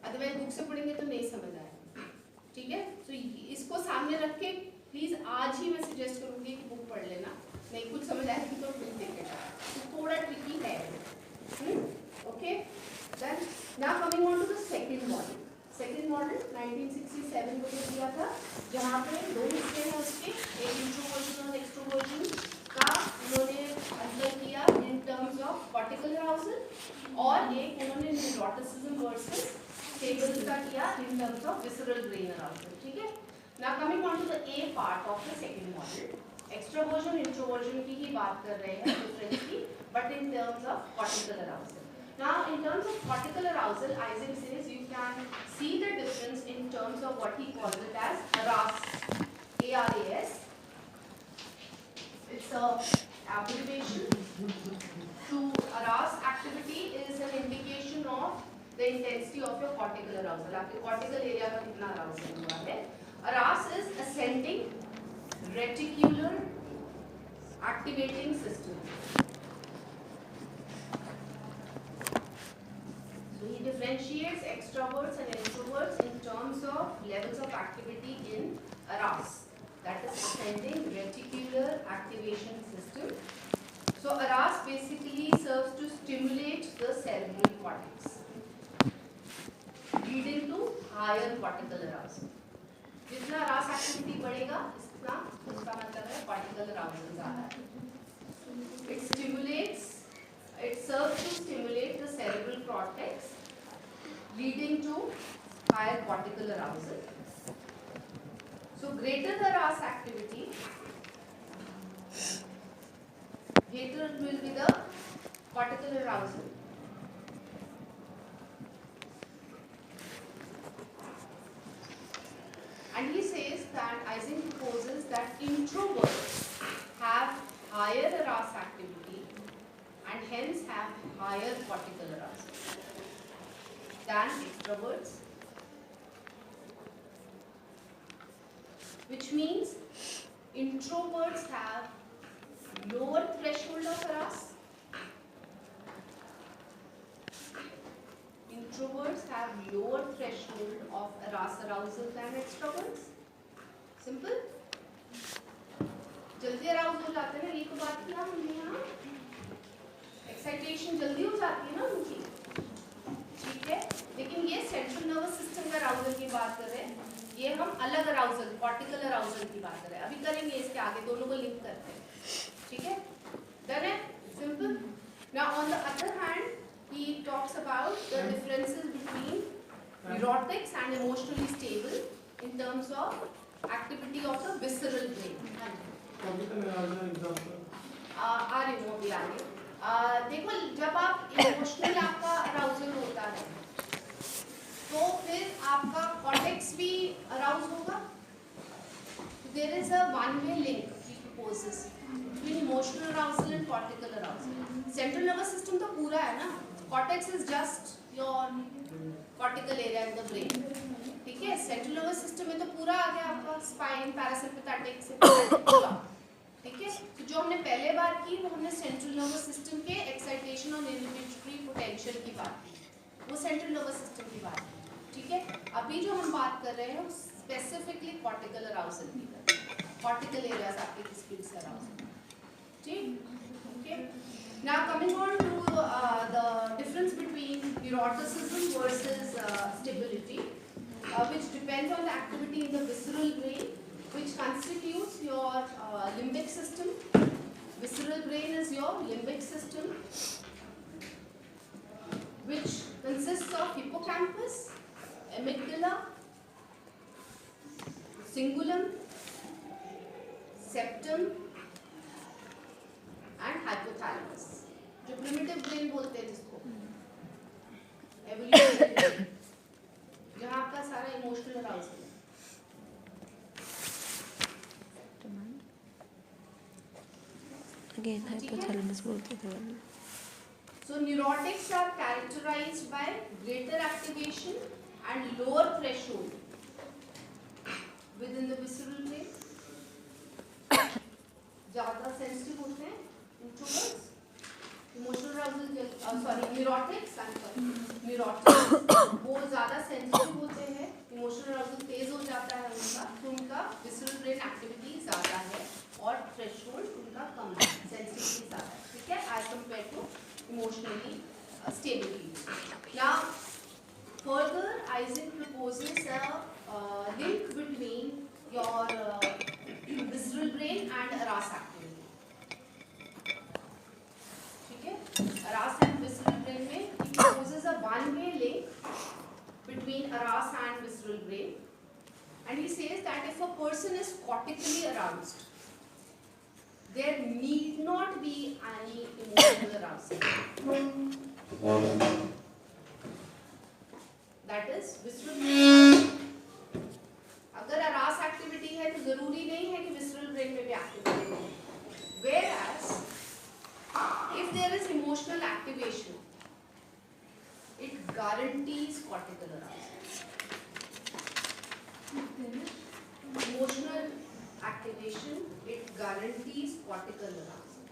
अदरवाइज बुक से पढ़ेंगे तो नहीं समझ आएगा, ठीक है. तो इसको सामने रख के प्लीज़ आज ही मैं सजेस्ट करूँगी कि बुक पढ़ लेना. नहीं कुछ समझ आएगी तो फिर देखेगा, तो थोड़ा ट्रिकी है. Okay, then now coming on to the second model. Second model 1967 को जो दिया था, जहाँ पे दो हिस्से हैं उसके, एक इंट्रोवर्जन और एक्सट्रोवर्जन का उन्होंने अध्ययन किया in terms of cortical arousal, और एक उन्होंने न्यूरोटिसिज्म वर्सेस टेबल्स का किया in terms of visceral brain arousal, ठीक है. Now coming on to the A part of the second model. Extroversion introversion की ही बात कर रहे हैं डिफरेंस की, but in terms of cortical arousal. Now in terms of cortical arousal, Isaac says you can see the difference in terms of what he calls it as aras, A-R-A-S. It's a abbreviation. To aras activity is an indication of the intensity of your cortical arousal. आपके cortical area का कितना arousal हुआ है. Aras is ascending, reticular activating system. So he differentiates extroverts and introverts in terms of levels of activity in ARAS, that is ascending reticular activation system. So ARAS basically serves to stimulate the cerebral cortex, leading to higher cortical arousal. जितना ARAS activity बढ़ेगा इसका उसका मतलब है cortical arousal ज़्यादा है. It serves to stimulate the cerebral cortex, leading to higher cortical arousal. So greater the ARAS activity, greater will be the cortical arousal. And he says that Ising proposes that introverts have higher ARAS activity and hence have higher cortical arousal than extroverts, which means introverts have lower threshold of ARAS. Introverts have lower threshold of ARAS arousal than extroverts. Simple. जल्दी arouse हो जाते हैं ना, ये तो बात किया हमने यहाँ. एक्साइटेशन जल्दी हो जाती है ना उनकी, ठीक है. लेकिन ये सेंट्रल नर्वस सिस्टम का अराउजल की बात कर रहे हैं, ये हम अलग अराउजल कॉर्टिकल अराउजल की बात कर रहे हैं. अभी करेंगे इसके आगे, दोनों को लिंक करते हैं, ठीक है. डन है, simple. Now on the other hand he talks about the differences between neurotics and emotionally stable in terms of activity of the visceral brain. आ रही हूँ अभी आगे. देखो जब आप इमोशनल आपका अराउजल होता है तो फिर आपका कॉर्टेक्स भी अराउज होगा. There is a one-way link he proposes between emotional arousal and cortical arousal. Central nervous system तो पूरा है ना. Cortex is just your cortical area in the brain. ठीक है. सेंट्रल नर्वस सिस्टम में तो पूरा आ गया आपका स्पाइन, पैरासिम्पैथेटिक, सिम्पैथेटिक पूरा. ठीक है. तो जो हमने पहले बात की वो हमने सेंट्रल नर्वस सिस्टम के एक्साइटेशन और इनहिबिटरी पोटेंशियल की बात की. वो सेंट्रल नर्वस सिस्टम की बात की. ठीक है. अभी जो हम बात कर रहे हैं वो स्पेसिफिकली कॉर्टिकल अराउजल की कर रहे हैं. कॉर्टिकल एरियाज आपके किस फील्ड से अराउज. ठीक. Okay. Now coming on to the difference between neuroticism versus stability, which depends on the activity in the visceral brain, which constitutes your limbic system. Visceral brain is your limbic system, which consists of hippocampus, amygdala, cingulum, septum, and hypothalamus. जो primitive brain बोलते हैं जिसको, evolutionary brain, जहाँ आपका सारा emotional arousal है. Again, hypothalamus बोलते थे. So neurotics are characterized by greater activation and lower threshold within the visceral brain. ज़्यादा sensitive होते हैं introverts. Emotional arousal, neurotics, वो ज़्यादा सेंसिटिव होते हैं. इमोशनल अराउजल तेज हो जाता है उनका, तो उनका विसरल ब्रेन एक्टिविटी ज़्यादा है और थ्रेशोल्ड उनका कम है, सेंसिटिविटी ज़्यादा है. ठीक है. As compare to emotionally stability. Now further Ising proposes a link between your visceral brain and ARAS activity. ARAS and visceral brain में he proposes a one-way link between ARAS and visceral brain, and he says that if a person is cortically aroused, there need not be any emotional arousal. That is visceral brain. अगर ARAS activity है तो जरूरी नहीं है कि visceral brain में भी activity हो. Whereas if there is emotional activation, it guarantees cortical arousal. Emotional activation, it guarantees cortical arousal,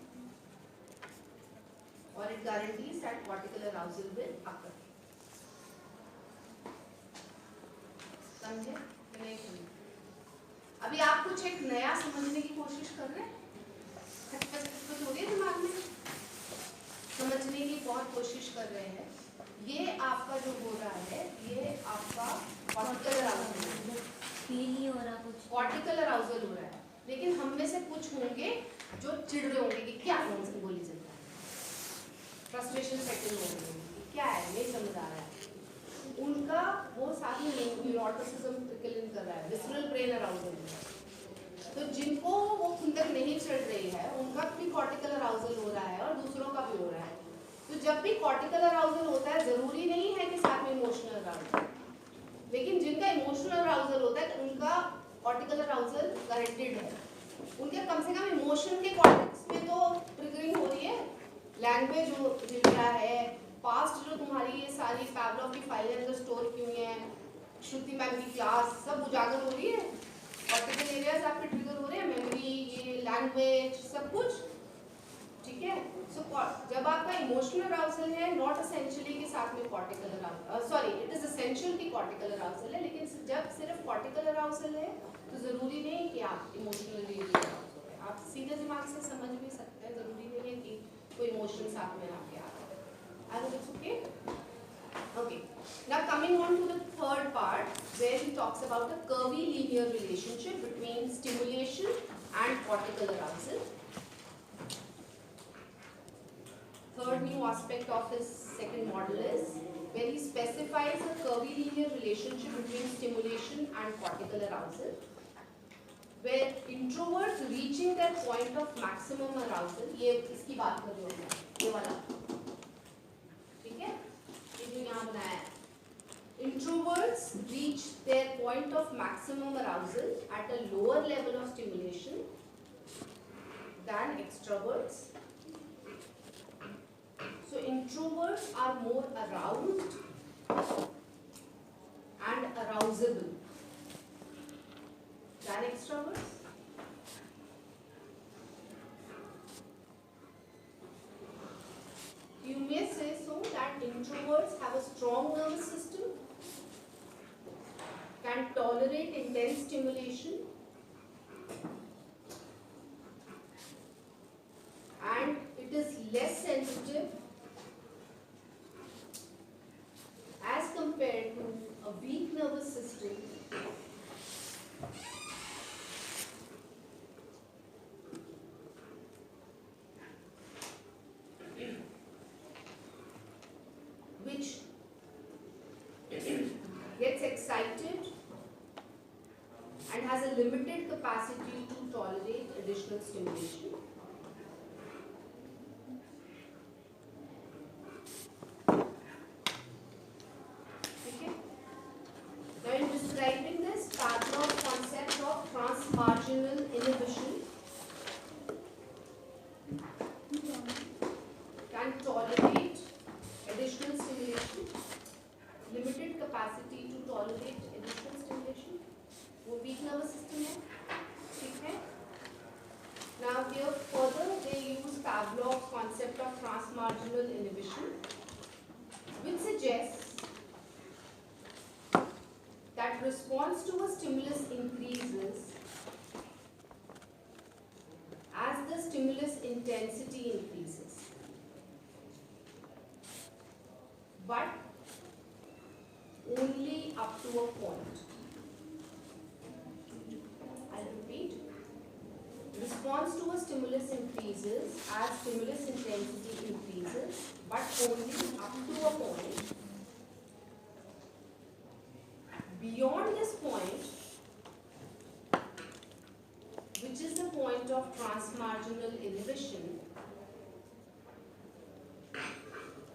or it guarantees that cortical arousal will occur. समझे कि नहीं समझे? अभी आप कुछ एक नया समझने की कोशिश कर रहे हैं, कुछ हो रही है दिमाग में, समझने की बहुत कोशिश कर रहे हैं। ये आपका जो हो रहा है, ये आपका कॉर्टिकल अराउजल है, फील नहीं हो रहा कुछ, कॉर्टिकल अराउजल हो रहा है। लेकिन हम में से कुछ होंगे जो चिढ़ रहे होंगे कि क्या नॉनसेंस बोली चलता है, फ्रस्ट्रेशन सेटल हो रही है, क्या है नहीं समझ आ रहा है। उनका वो साथ ही न्यूरोटिसिज्म ट्रिकल इन कर रहा है, विसरल ब्रेन अराउजल। तो जिनको वो खुंदक नहीं चढ़ रही है, उनका भी कॉर्टिकल अराउजल हो रहा है और दूसरों का भी हो रहा है। तो जब भी कॉर्टिकल अराउजल होता है, जरूरी नहीं है कि साथ में इमोशनल अराउजल, लेकिन जिनका इमोशनल अराउजल होता है उनका कॉर्टिकल अराउजल गारंटेड है। उनके कम से कम इमोशन के कॉन्टेक्स्ट में तो ट्रिगरिंग हो रही है। लैंग्वेज जो रिव्या है, पास्ट जो तुम्हारी ये सारी पैवलॉव की फाइलें अंदर स्टोर की हुई हैं, श्रुति मैम की क्लास, सब उजागर हो रही है। कॉर्टिकल एरियाज आपके ट्रिगर हो रहे हैं, मेमोरी, ये लैंग्वेज, सब कुछ ठीक है। सो जब आपका इमोशनल अराउजल है, नॉट एसेंशियली के साथ में cortical arousal, sorry it is essential की कॉर्टिकल अराउजल है, लेकिन जब सिर्फ कॉर्टिकल अराउजल है तो जरूरी नहीं कि आप इमोशनली अराउज हो गए। आप सीधे दिमाग से समझ भी सकते हैं, जरूरी नहीं है कि कोई इमोशन साथ में आके आ रहा है। I hope it's okay. Okay, now coming on to the third part where he talks about the curvy linear relationship between stimulation and cortical arousal. Third new aspect of his second model is where he specifies a curvy linear relationship between stimulation and cortical arousal, where introverts reaching their point of maximum arousal, ये इसकी बात कर रहे हो, ये वाला, ठीक है, ये जो यहाँ बनाया है, introverts reach their point of maximum arousal at a lower level of stimulation than extroverts. So introverts are more aroused and arousable than extroverts. You may say so that introverts have a strong nervous system, can tolerate intense stimulation, and it is less sensitive as compared to a weak nervous system which gets excited and has a limited capacity to tolerate additional stimulation. Okay. Now in describing this, Pavlov's concept of transmarginal inhibition can tolerate additional stimulation, limited capacity to tolerate additional stimulation. वो weak nervous system है, ठीक है? Now here further they use Pavlov's concept of transmarginal inhibition, which suggests that response to a stimulus increases as the stimulus intensity increases, but only up to a point. I'll repeat. Response to a stimulus increases as stimulus intensity increases, but only up to a point. Beyond this point, which is the point of transmarginal inhibition,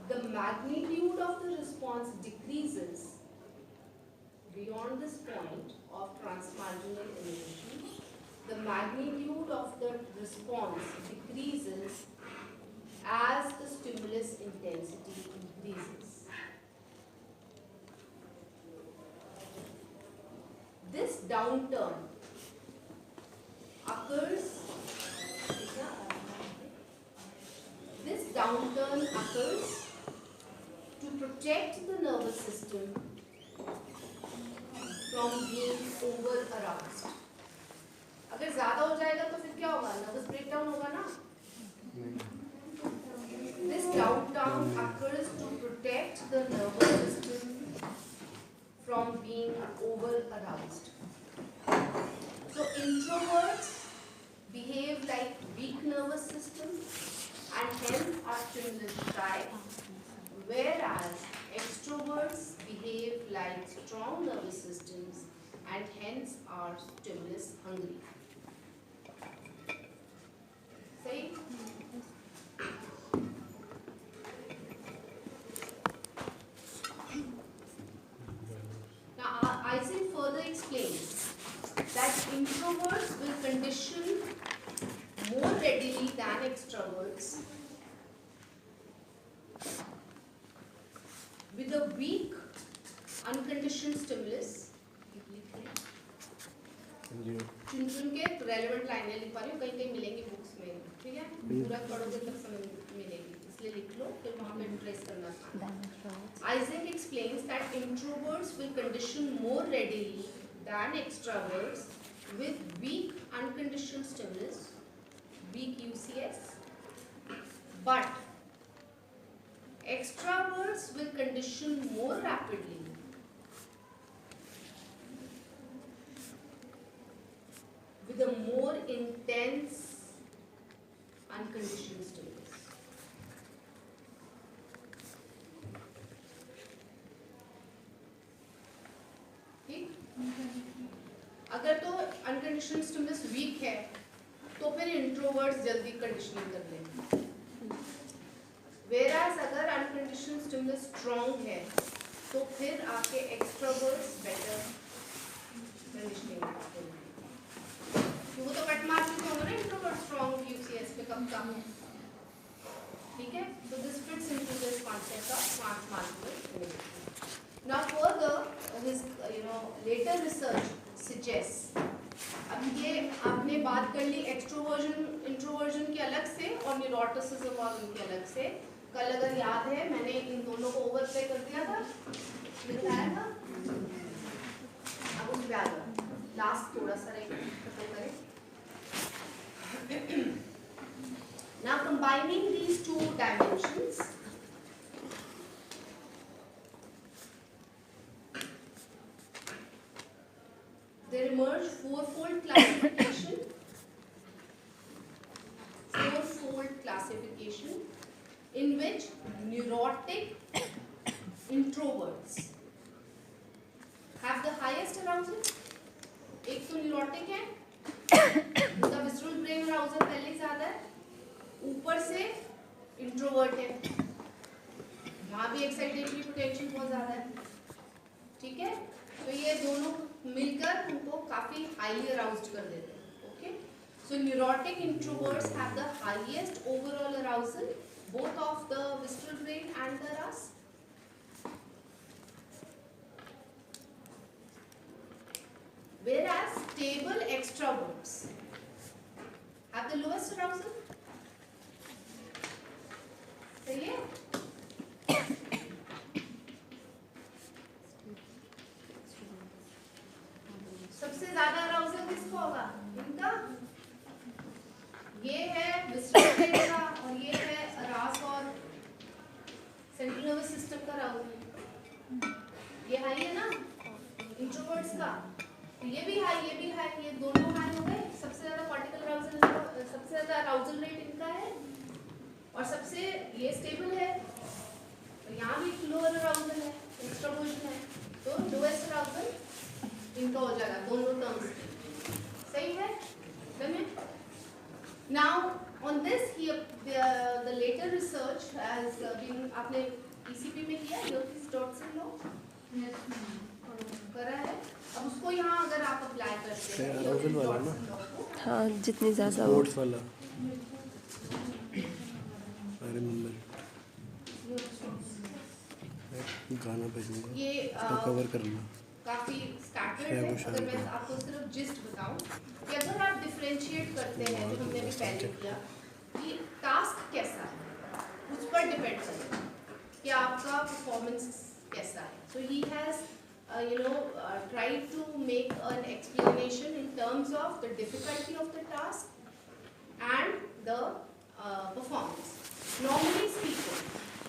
the magnitude of the response decreases. Beyond this point of transmarginal inhibition, the magnitude of the response decreases as the stimulus intensity increases. This downturn protect the nervous system from being over aroused. अगर ज्यादा हो जाएगा तो फिर क्या होगा? Nervous breakdown होगा ना. This downtown occurs to protect the nervous system from being over aroused. So introverts behave like weak nervous system and hence are stimulus shy, whereas extroverts behave like strong nervous systems and hence are stimulus hungry. सही? Now Eysenck further explains that introverts will condition more readily than extroverts with a weak unconditioned stimulus. चुन चुन के relevant लाइनें लिख पा रही हूँ, कहीं कहीं मिलेंगी बुक्स में, ठीक है? पूरा पढ़ोगे तब समझ मिलेगी, इसलिए लिख लो, फिर वहाँ पे ट्रेस करना आसान. Eysenck explains that introverts will condition more readily than extroverts with weak unconditioned stimulus, weak UCS, but extroverts will condition more rapidly with a more intense unconditioned stimulus. ठीक? अगर तो unconditioned stimulus weak है, तो फिर introverts जल्दी conditioning कर लेंगे. Whereas अगर unconditioned stimulus strong है, तो फिर आपके extroverts better conditioning करते हैं. वो तो कट मार चुके होंगे ना इंट्रोवर्ट स्ट्रॉन्ग यूसीएस पे कब कम है, ठीक है? So this fits into this concept of smart molecule. Now further, his later research suggests, अब ये आपने बात कर ली एक्सट्रोवर्जन इंट्रोवर्जन के अलग से और न्यूरोटिसिज्म और उनके अलग से. कल अगर याद है मैंने इन दोनों को ओवरप्ले कर दिया था, दिखाया था. अब उस पे आ जाओ, लास्ट थोड़ा सा खत्म करें. Now combining these two dimensions, there emerge fourfold classification in which neurotic introverts have the highest arousal. एक तो न्यूरोटिक है, उनका विसुअल ब्रेन अराउजल पहले ही ज्यादा है, ऊपर से इंट्रोवर्ट है, वहाँ भी एक्साइटेटरी पोटेंशियल बहुत ज्यादा है, ठीक है? तो ये दोनों मिलकर उनको काफी हाईली अराउज्ड कर देते हैं. Okay, so neurotic introverts have the highest overall arousal both of the visual brain and the रस. Whereas stable extroverts have the lowest arousal. सही है? सबसे ज्यादा अराउजल किसको होगा? इनका. ये है विसुअल ब्रेन का और ये है रास और सेंट्रल नर्वस सिस्टम का अराउजल. ये हाई है ना इंट्रोवर्ट्स का, ये भी हाई, ये भी हाई, ये दोनों हाई हो गए. सबसे ज्यादा कॉर्टिकल अराउजल, सबसे ज्यादा अराउजल रेट इनका है और सबसे ये स्टेबल है. और यहाँ भी लोअर अराउजल है, एक्सट्रोवर्जन है, तो लोएस्ट अराउजल इनका हो जाएगा दोनों टर्म्स. सही है? Now on this the later research has been, आपने ECP में किया, योगिस डॉटसन लो करा है. अब उसको यहाँ अगर आप अप्लाई करते हैं अराउजल वाला ना, हाँ जितनी ज़्यादा हो. स्पोर्ट्स वाला, आई रिमेंबर, गाना भेजूंगा, ये इसको कवर करना. काफी स्टैंडर्ड है. अगर मैं आपको सिर्फ जिस्ट बताऊं कि अगर आप डिफरेंशिएट करते हैं, जो हमने भी पहले किया, कि टास्क कैसा है उस पर डिपेंड करेगा. कि आपका परफॉर्मेंस कैसा है. So he has tried to make an explanation in terms of the difficulty of the task and the performance. Normally speaking,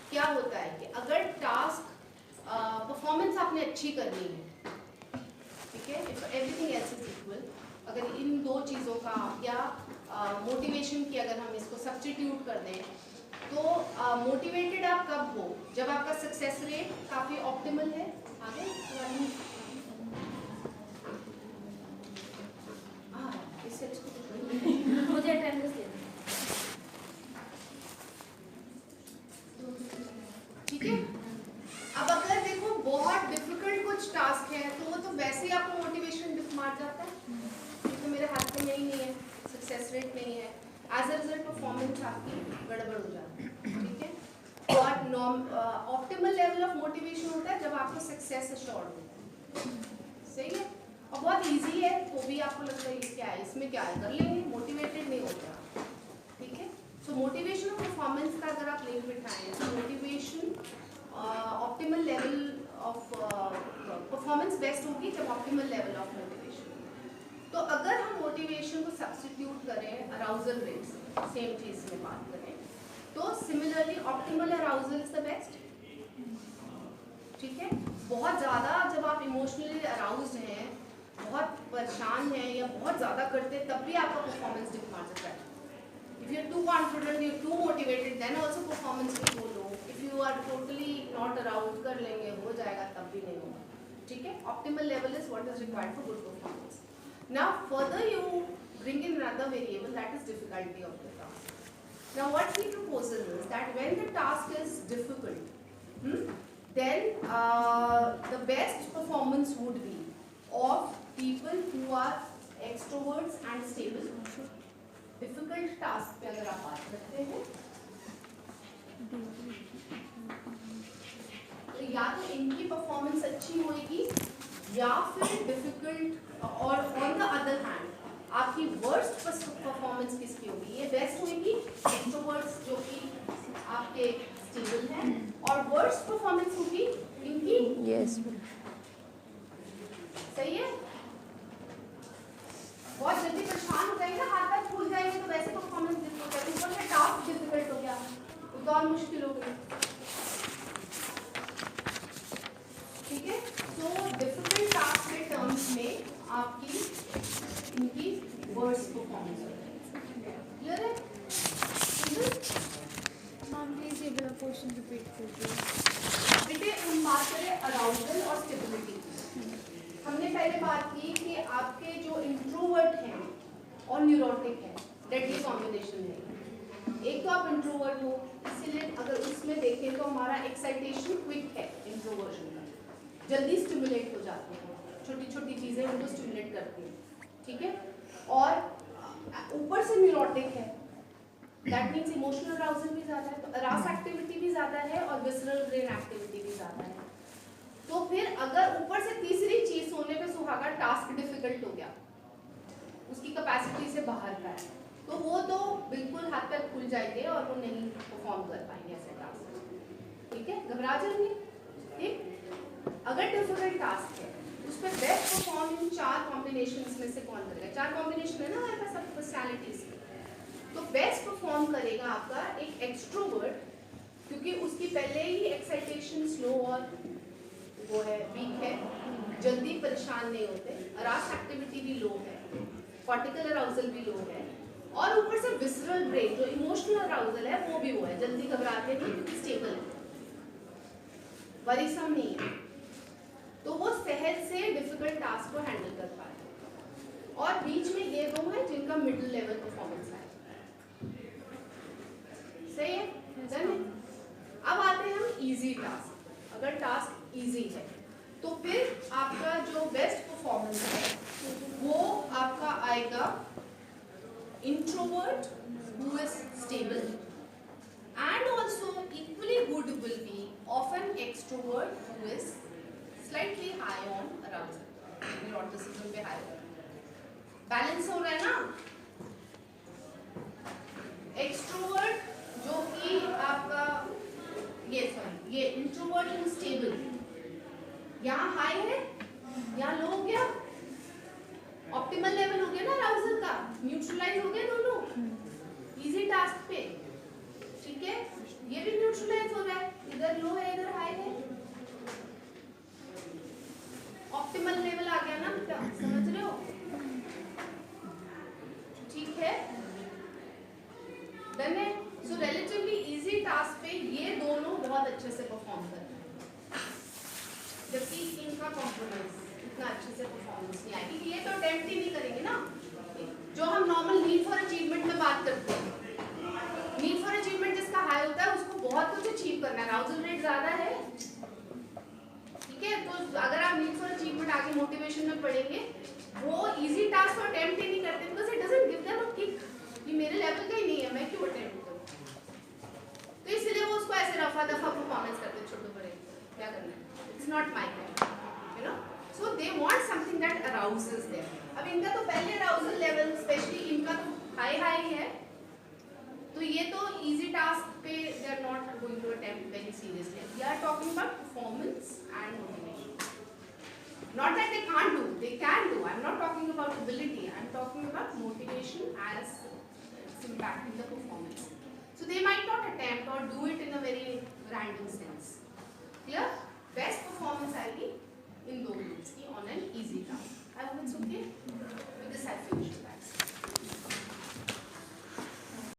क्या होता है कि अगर टास्क परफॉर्मेंस आपने अच्छी करनी है, ठीक है, if everything else is equal, अगर इन दो चीज़ों का या मोटिवेशन की अगर हम इसको सब्स्टिट्यूट कर दें, तो मोटिवेटेड आप कब हो? जब आपका सक्सेस रेट काफ़ी ऑप्टिमल है. आगे इससे मुझे अटेंडेंस दे दो. ठीक है. अब अगर देखो बहुत डिफिकल्ट कुछ टास्क है तो वो तो वैसे ही आपको मोटिवेशन मार जाता है, क्योंकि मेरे हाथ में नहीं है, सक्सेस रेट नहीं है, एज अ रिजल्ट परफॉर्मेंस आपकी गड़बड़ हो जाती है. ठीक है. और ऑप्टिमल लेवल ऑफ मोटिवेशन होता है जब आपको सक्सेस अश्योर्ड होता है. सही है. और बहुत इजी है, तो भी आपको लगता है क्या है, इसमें क्या है, कर लेंगे, मोटिवेटेड नहीं होता. ठीक है. सो मोटिवेशन और परफॉर्मेंस का अगर आप लिंक बिठाएं तो motivation optimal level of performance best होगी जब ऑप्टिमल लेवल ऑफ मोटिवेशन. तो अगर हम मोटिवेशन को सब्स्टिट्यूट करें अराउजल रेट से, सेम चीज़ में बात करें, तो similarly optimal arousal is the best. ठीक है. बहुत ज़्यादा जब आप इमोशनली अराउज्ड हैं, बहुत परेशान हैं या बहुत ज़्यादा करते हैं, तब भी आपका परफॉर्मेंस डिप मार जाता है. If you are too confident, you are too motivated, then also performance will go low. If you are totally not aroused, कर लेंगे, हो जाएगा, तब भी नहीं होगा. ठीक है. Optimal level is what is required for good performance. Now further you bring in another variable, that is difficulty of the task. Now what he proposes is that when the task is difficult, then the best performance would be of people who are extroverts and stable. Difficult task पे अगर आप बात करते हैं तो या तो इनकी परफॉर्मेंस अच्छी होगी या फिर डिफिकल्ट, और ऑन द अदर हैंड आपकी वर्स्ट परफॉर्मेंस किसकी होगी? ये बेस्ट होगी एक्सट्रोवर्ट्स जो कि आपके स्टेबल हैं, और वर्स्ट परफॉर्मेंस होगी इनकी. यस. सही है. बहुत जल्दी परेशान हो जाएंगे ना, हाथ पैर फूल जाएंगे, तो वैसे परफॉर्मेंस डिफिकल्ट हो जाएगी. ऊपर से टास्क डिफिकल्ट हो गया तो और मुश्किल हो गई. ठीक है. तो डिफिकल्ट टास्क के टर्म्स में आपकी इनकी वर्स्ट परफॉर्मेंस हो जाएगी. क्लियर है? मैम प्लीज ये वाला क्वेश्चन रिपीट कीजिए. बेटे हम बात करें अराउजल और स्टेबिलिटी. हमने पहले बात की कि आपके जो इंट्रोवर्ट हैं और न्यूरोटिक हैं, डेडली कॉम्बिनेशन है. एक तो आप इंट्रोवर्ट हो, इसीलिए अगर उसमें देखें तो हमारा एक्साइटेशन क्विक है इंट्रोवर्जन का, जल्दी स्टिमुलेट हो जाते हैं, छोटी छोटी चीज़ें उनको स्टिमुलेट करती हैं. ठीक है. और ऊपर से न्यूरोटिक है, दैट मीन्स इमोशनल अराउजल भी ज़्यादा है, तो अराउज एक्टिविटी भी ज़्यादा है और विसरल ब्रेन एक्टिविटी भी ज़्यादा है. तो फिर अगर ऊपर से तीसरी चीज सोने पे सुहागा टास्क डिफिकल्ट हो गया, उसकी कैपेसिटी से बाहर का है, तो वो तो बिल्कुल हाथ पैर खुल जाएंगे और वो नहीं परफॉर्म कर पाएंगे ऐसे टास्क. ठीक है. घबरा जाएंगे. ठीक. अगर डिफिकल्ट टास्क है उस पर बेस्ट परफॉर्म इन 4 कॉम्बिनेशंस में से कौन करेगा? 4 कॉम्बिनेशन है ना हमारे पास सब पर्सनैलिटीज के. तो बेस्ट परफॉर्म करेगा आपका एक एक्सट्रोवर्ट, क्योंकि उसकी पहले ही एक्साइटेशन स्लो और वो है, वीक है, जल्दी परेशान नहीं होते, अराउज एक्टिविटी भी लो है, कॉर्टिकल अराउजल भी लो है, और ऊपर से विसरल ब्रेन जो इमोशनल अराउजल है वो भी वो है, जल्दी घबराते नहीं क्योंकि स्टेबल है, वरीसम नहीं है, तो वो सहज से डिफिकल्ट टास्क को हैंडल कर पाए. और बीच में ये दो हैं जिनका मिडिल लेवल परफॉर्मेंस है. सही है. डन है. अब आते हैं हम इजी टास्क. अगर टास्क इजी है तो फिर आपका जो बेस्ट परफॉर्मेंस है वो आपका आएगा introvert who is stable, and also equally good will be of an extrovert who is slightly high on arousal. Neuroticism पे हाई हो, बैलेंस हो रहा है ना. एक्सट्रोवर्ट जो कि आपका ये यहाँ हाई है, यहाँ लो हो गया, ऑप्टिमल लेवल हो गया ना अराउजल का, न्यूट्रलाइज हो गया दोनों इजी टास्क पे, ठीक है। ये भी न्यूट्रलाइज हो रहा है, इधर लो है इधर हाई है, ऑप्टिमल लेवल आ गया ना बेटा, समझ रहे हो, ठीक है। डन है। सो रिलेटिवली इजी टास्क पे ये दोनों बहुत अच्छे से परफॉर्म कर रहे हैं, जबकि इनका कॉम्प्रोमाइज इतना अच्छे से परफॉर्मेंस नहीं आएगी, ये तो अटेम्प्ट ही नहीं करेंगे ना। जो हम नॉर्मल नीड फॉर अचीवमेंट में बात करते हैं, नीड फॉर अचीवमेंट जिसका हाई होता है उसको बहुत कुछ अचीव करना है, अराउजल रेट ज्यादा है, ठीक है। तो अगर आप नीड फॉर अचीवमेंट आगे मोटिवेशन में पढ़ेंगे, वो इजी टास्क को अटेम्प्ट ही नहीं करते, because it doesn't give them a kick, ये मेरे लेवल का ही नहीं है, मैं क्यों अटेम्प्ट करूं। तो इसलिए वो उसको ऐसे रफा दफा परफॉर्मेंस करते हैं, छोटे बड़े क्या करना है, it's not my kind, you know. So they want something that arouses them. अब इनका तो पहले अराउजल लेवल स्पेशली इनका तो हाई हाई है, तो ये तो इजी टास्क पे they are not going to attempt very seriously. We are talking about performance and motivation, not that they can't do, they can do. I'm not talking about ability, I'm talking about motivation as it's impacting the performance. So they might not attempt or do it in a very random sense. Clear?